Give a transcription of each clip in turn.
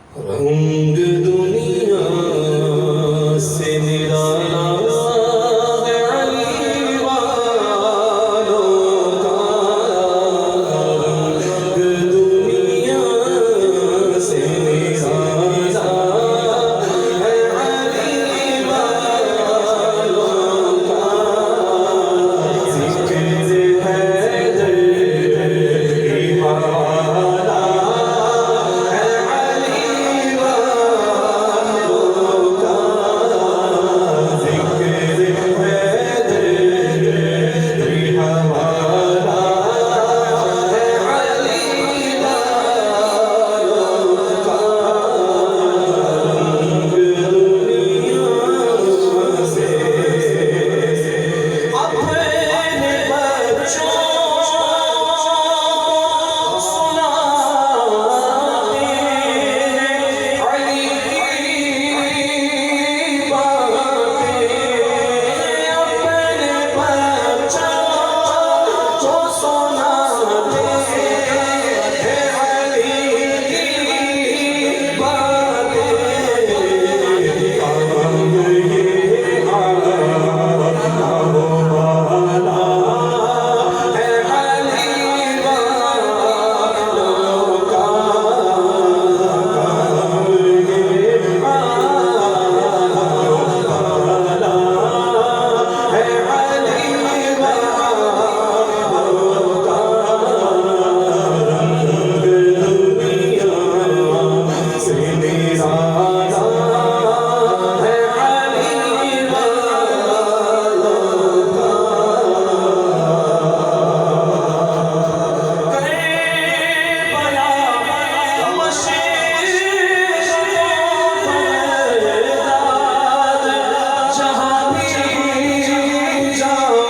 रंग दुनिया से निराला है अली वालों का। रंग दुनिया से निराला है अली वालों का। जिक्र हैदर की हवाला है अली वालों का। जिक्र हैदर की हवाला है अली वालों का। रंग दुनिया से अपने बच्चों को सुनाते अली की बातें। अपने बच्चों को सुनाते अली की बातें। काम ये आला वाला है अली वालों का। काम ये आला वाला है अली वालों का। रंग दुनिया से निराला है अली वालों का। करबला मशीर बगदाद जहाँ भी जाओ।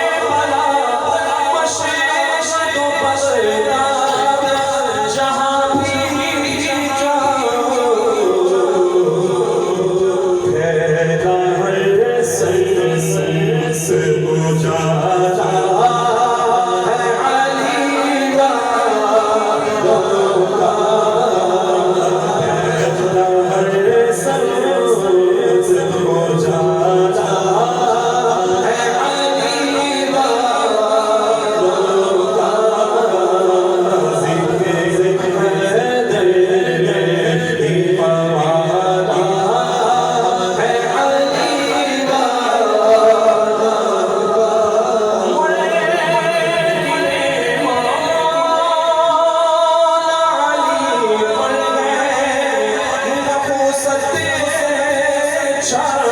करबला मशीर बगदाद जहाँ भी जाओ। फैला हर संस उजाला है अली वालों का। फैला हर संस उजाला है अली वालों का। जिक्र हैदर की हवाला है अली वालों का। मौला अली पड़ गए नफूसत छाई।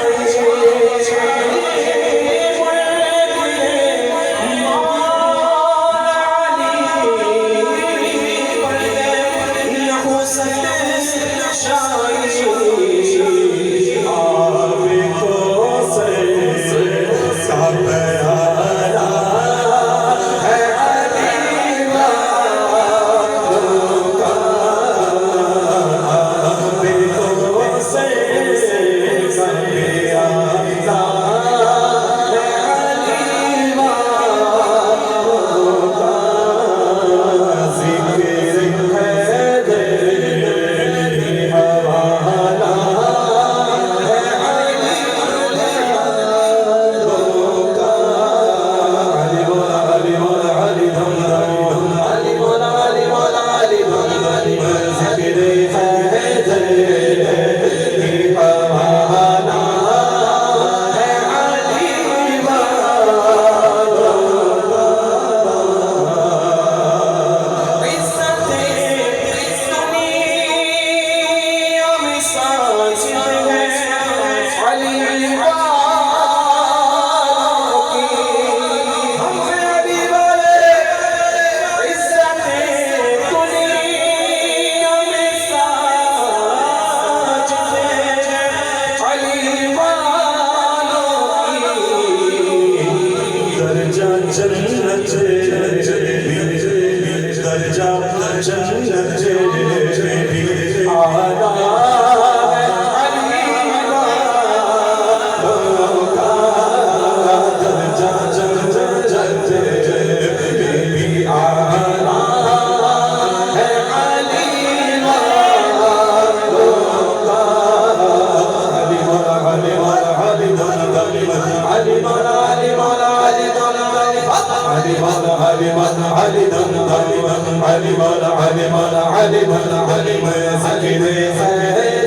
علي مولا علي مولا علي دم علي مولا علي مولا علي مولا علي مولا علي में सजदे है